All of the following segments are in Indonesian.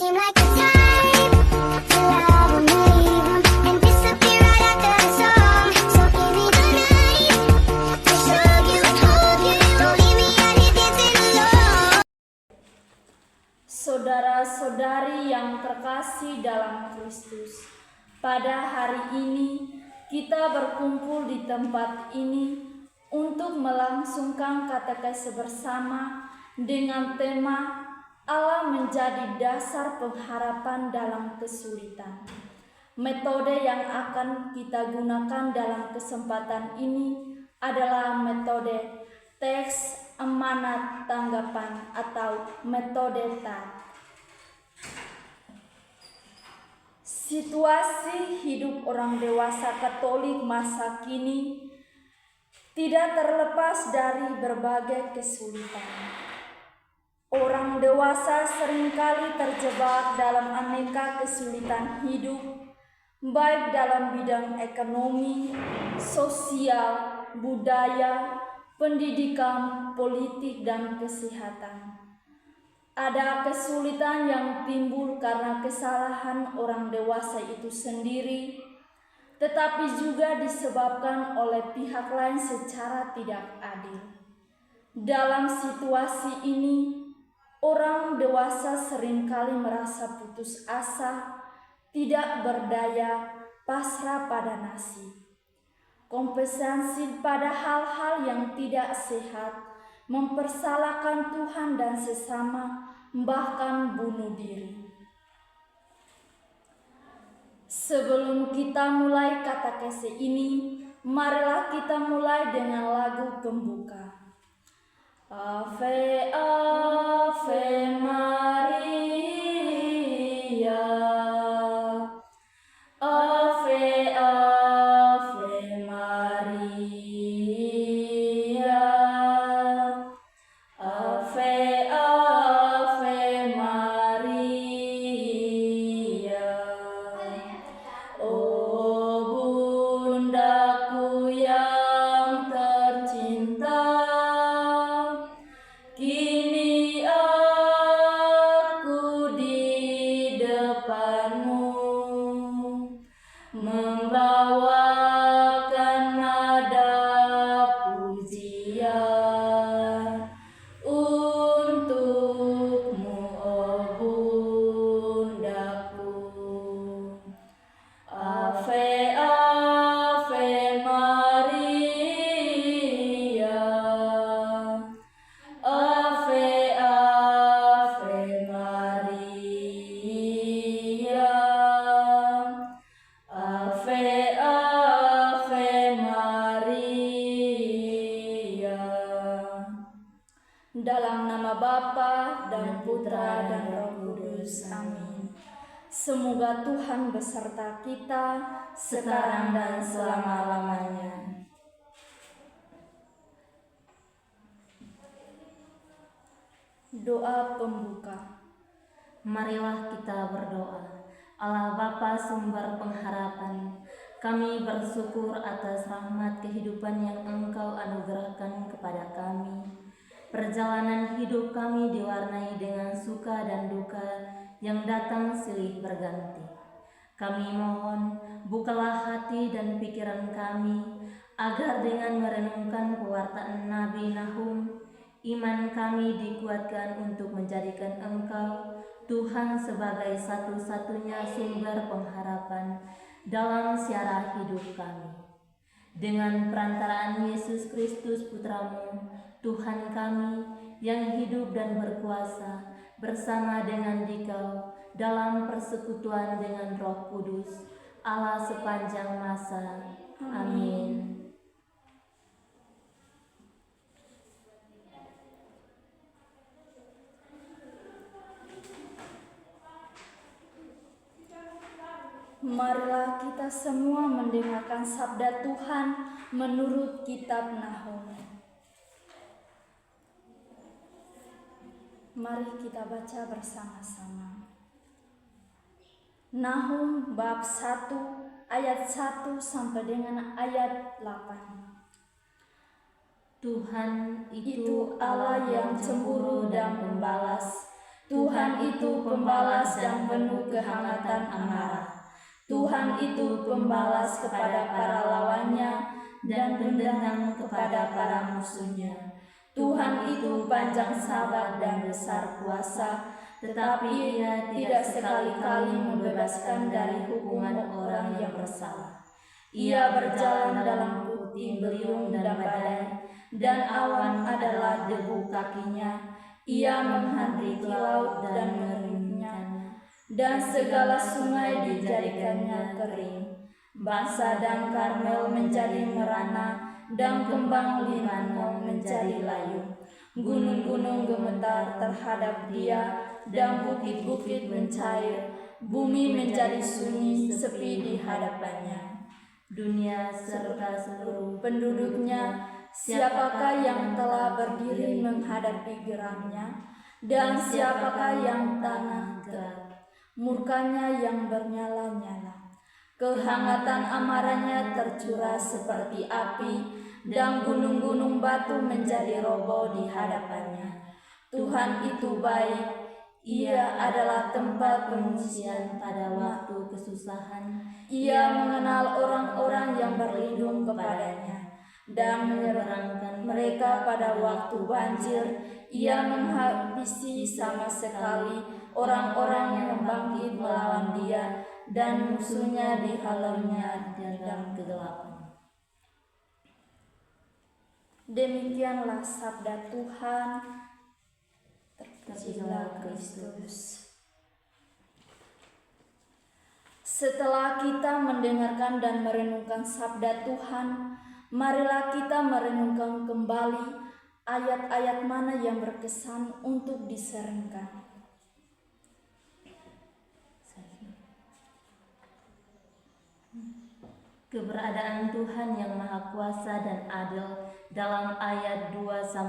seem like the time to love and leave 'em and disappear right after the song. So give me the night to show you, hold you. Don't leave me out here dancing alone. Saudara-saudari yang terkasih dalam Kristus, pada hari ini kita berkumpul di tempat ini untuk melangsungkan katekese bersama dengan tema Allah menjadi dasar pengharapan dalam kesulitan. Metode yang akan kita gunakan dalam kesempatan ini adalah metode teks amanat tanggapan atau metode TAT. Situasi hidup orang dewasa Katolik masa kini tidak terlepas dari berbagai kesulitan. Orang dewasa seringkali terjebak dalam aneka kesulitan hidup, baik dalam bidang ekonomi, sosial, budaya, pendidikan, politik, dan kesehatan. Ada kesulitan yang timbul karena kesalahan orang dewasa itu sendiri, tetapi juga disebabkan oleh pihak lain secara tidak adil. Dalam situasi ini, orang dewasa seringkali merasa putus asa, tidak berdaya, pasrah pada nasib. Kompensasi pada hal-hal yang tidak sehat, mempersalahkan Tuhan dan sesama, bahkan bunuh diri. Sebelum kita mulai katekese ini, marilah kita mulai dengan lagu pembuka. Ave, Ave Maria, Ave, Ave Maria, Ave, Ave Maria. Oh bundaku yang tercinta, kini aku di depanmu, membawakan nada pujian untukmu, oh bundaku. Ave, Ave Maria, Ave, Ave Maria, Ave, Ave Maria. Dalam nama Bapa dan Putra dan Roh Kudus. Amin. Semoga Tuhan beserta kita sekarang dan selama-lamanya. Doa pembuka. Marilah kita berdoa. Allah Bapa sumber pengharapan, kami bersyukur atas rahmat kehidupan yang Engkau anugerahkan kepada kami. Perjalanan hidup kami diwarnai dengan suka dan duka yang datang silih berganti. Kami mohon, bukalah hati dan pikiran kami, agar dengan merenungkan pewartaan Nabi Nahum, iman kami dikuatkan untuk menjadikan Engkau, Tuhan, sebagai satu-satunya sumber pengharapan dalam siara hidup kami. Dengan perantaraan Yesus Kristus Putramu, Tuhan kami, yang hidup dan berkuasa bersama dengan Dikau dalam persekutuan dengan Roh Kudus, Allah sepanjang masa. Amin. Marilah kita semua mendengarkan sabda Tuhan menurut kitab Nahum. Mari kita baca bersama-sama. Nahum bab 1 ayat 1 sampai dengan ayat 8. Tuhan Itu Allah yang cemburu dan membalas, Tuhan Tuhan itu pembalas dan penuh kehangatan amarah. Tuhan itu pembalas kepada para lawannya dan pendendam kepada para musuhnya. Tuhan itu panjang sabar dan besar kuasa, tetapi Ia tidak sekali-kali membebaskan dari hukuman orang yang bersalah. Ia berjalan dalam puting beliung dan badai, dan awan adalah debu kakinya. Ia menghampiri laut dan mengeringkannya, dan segala sungai dijadikannya kering. Bangsa dan Karmel menjadi merana, dan kembang Libanon menjadi layu. Gunung-gunung gemetar terhadap Dia, dan bukit-bukit mencair. Bumi menjadi sunyi sepi di hadapannya. Dunia serta seluruh Penduduknya, siapakah yang telah berdiri menghadapi geramnya? Dan siapakah yang tanah gerak? Murkanya yang bernyala-nyala. Kehangatan amarahnya tercurah seperti api, dan gunung-gunung batu menjadi roboh di hadapannya. Tuhan itu baik, Ia adalah tempat pengungsian pada waktu kesusahan. Ia mengenal orang-orang yang berlindung kepadanya, dan menyerangkan mereka pada waktu banjir. Ia menghabisi sama sekali orang-orang yang bangkit melawan Dia, dan musuhnya dihalaunya dalam kegelapan. Demikianlah sabda Tuhan. Terpujilah Kristus. Setelah kita mendengarkan dan merenungkan sabda Tuhan, marilah kita merenungkan kembali ayat-ayat mana yang berkesan untuk diserenggkan. Keberadaan Tuhan yang Maha Kuasa dan adil dalam ayat 2-6,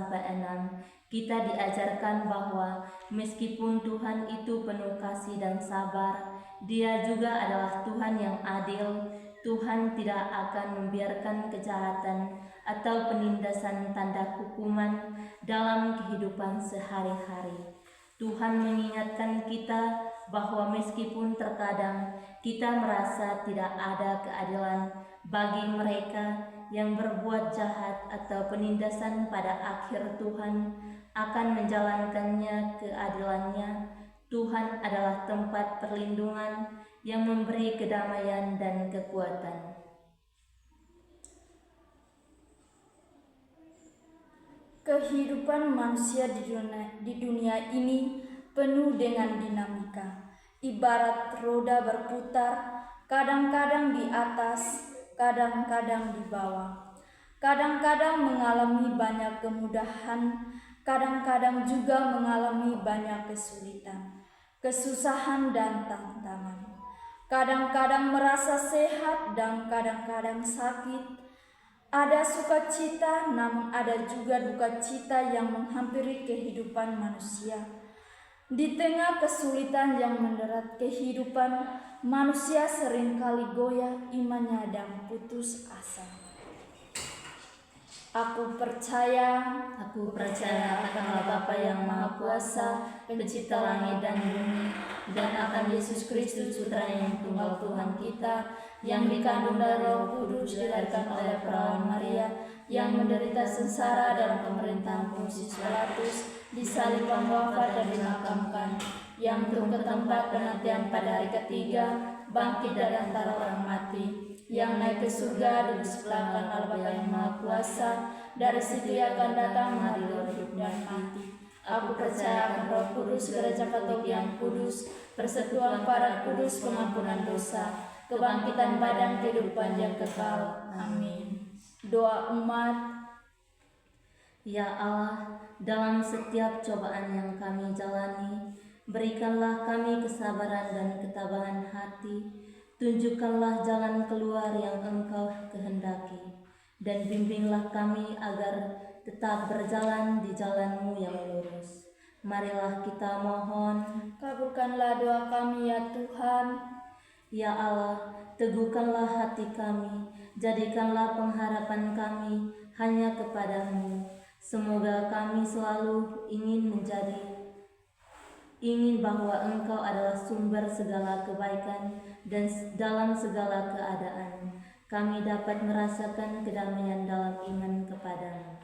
kita diajarkan bahwa meskipun Tuhan itu penuh kasih dan sabar, Dia juga adalah Tuhan yang adil. Tuhan tidak akan membiarkan kejahatan atau penindasan tanda hukuman dalam kehidupan sehari-hari. Tuhan mengingatkan kita bahwa meskipun terkadang kita merasa tidak ada keadilan bagi mereka yang berbuat jahat atau penindasan, pada akhir Tuhan akan menjalankannya keadilannya. Tuhan adalah tempat perlindungan yang memberi kedamaian dan kekuatan. Kehidupan manusia di dunia ini penuh dengan dinamika. Ibarat roda berputar, kadang-kadang di atas, kadang-kadang di bawah. Kadang-kadang mengalami banyak kemudahan, kadang-kadang juga mengalami banyak kesulitan, kesusahan dan tantangan. Kadang-kadang merasa sehat dan kadang-kadang sakit. Ada sukacita, namun ada juga duka cita yang menghampiri kehidupan manusia. Di tengah kesulitan yang menderat kehidupan, manusia seringkali goyah imannya dan putus asa. Aku percaya akan Allah Bapa yang Maha Kuasa, Pencipta langit dan bumi, dan akan Yesus Kristus Putra yang tunggal Tuhan kita, yang dikandung dari Roh Kudus, dilahirkan oleh perawan Maria, yang menderita sengsara dalam pemerintahan Pontius Pilatus, disalibkan, wafat dan dimakamkan, yang turun ke tempat penantian pada hari ketiga, bangkit dari antara orang mati, yang naik ke surga, duduk sebelah kanan Allah Bapa yang Maha Kuasa. Dari situ Ia akan datang mengadili hidup dan mati. Aku percaya akan Roh Kudus, Gereja Katolik yang kudus, persekutuan para kudus, pengampunan dosa, kebangkitan badan, kehidupan yang kekal. Amin. Doa umat. Ya Allah, dalam setiap cobaan yang kami jalani, berikanlah kami kesabaran dan ketabahan hati. Tunjukkanlah jalan keluar yang Engkau kehendaki, dan bimbinglah kami agar tetap berjalan di jalan-Mu yang lurus. Marilah kita mohon. Kabulkanlah doa kami ya Tuhan. Ya Allah, teguhkanlah hati kami, jadikanlah pengharapan kami hanya kepadamu. Semoga kami selalu ingin menjadi ingin bahwa Engkau adalah sumber segala kebaikan dan dalam segala keadaan kami dapat merasakan kedamaian dalam iman kepadamu.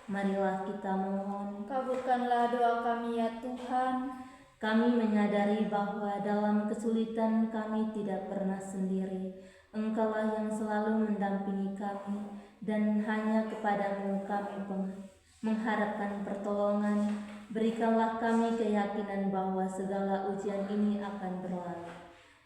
Marilah kita mohon. Kabulkanlah doa kami ya Tuhan. Kami menyadari bahwa dalam kesulitan kami tidak pernah sendiri. Engkaulah yang selalu mendampingi kami, dan hanya kepadamu kami mengharapkan pertolongan. Berikanlah kami keyakinan bahwa segala ujian ini akan berlalu,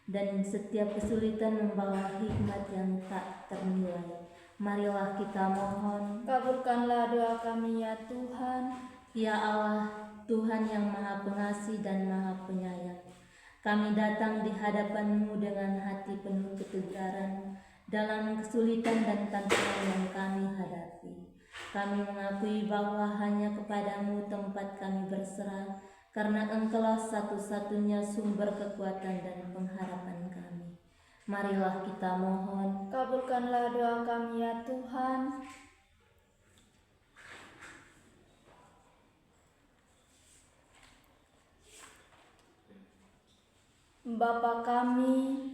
dan setiap kesulitan membawa hikmat yang tak ternilai. Marilah kita mohon. Kabulkanlah doa kami ya Tuhan. Ya Allah, Tuhan yang Maha Pengasih dan Maha Penyayang, kami datang di hadapan-Mu dengan hati penuh ketegaran dalam kesulitan dan tantangan yang kami hadapi. Kami mengakui bahwa hanya kepadamu tempat kami berserah, karena Engkaulah satu-satunya sumber kekuatan dan pengharapan kami. Marilah kita mohon. Kabulkanlah doa kami ya Tuhan. Bapa kami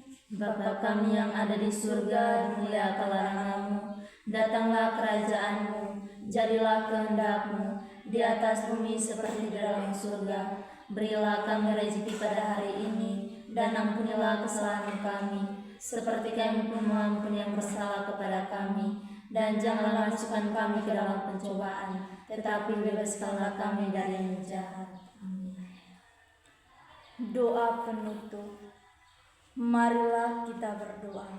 yang ada di surga, dimuliakanlah namamu, datanglah kerajaan-Mu, jadilah kehendak-Mu di atas bumi seperti di dalam surga. Berilah kami rezeki pada hari ini, dan ampunilah kesalahan kami, seperti kami pun mengampuni yang bersalah kepada kami. Dan janganlah masukkan kami ke dalam pencobaan, tetapi bebaskanlah kami dari yang jahat. Doa penutup. Marilah kita berdoa.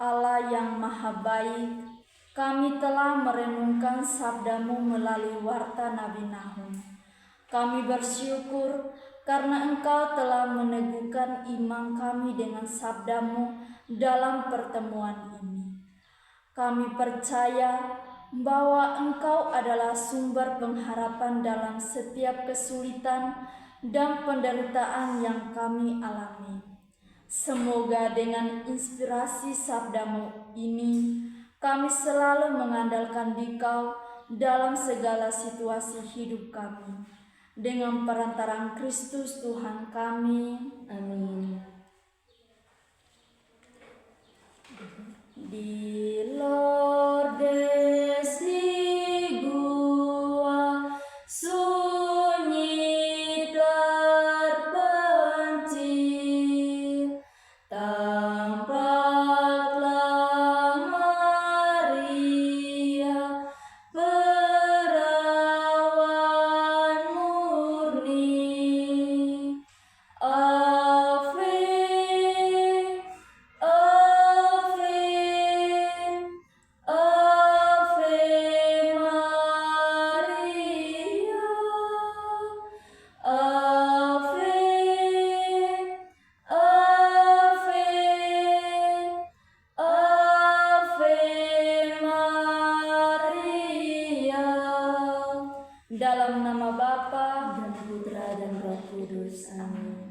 Allah yang maha baik, kami telah merenungkan sabda-Mu melalui warta Nabi Nahum. Kami bersyukur karena Engkau telah meneguhkan iman kami dengan sabda-Mu dalam pertemuan ini. Kami percaya bahwa Engkau adalah sumber pengharapan dalam setiap kesulitan dan penderitaan yang kami alami. Semoga dengan inspirasi sabda-Mu ini, kami selalu mengandalkan Dikau dalam segala situasi hidup kami. Dengan perantaraan Kristus Tuhan kami. Amin. Di Lourdes di gua sunyi terpencil, tampaklah Maria, perawan murni. Ave, Ave, Ave Maria. Ave, Ave, Ave Maria. Dalam nama Bapa Dan Putra dan Roh Kudus. Amin.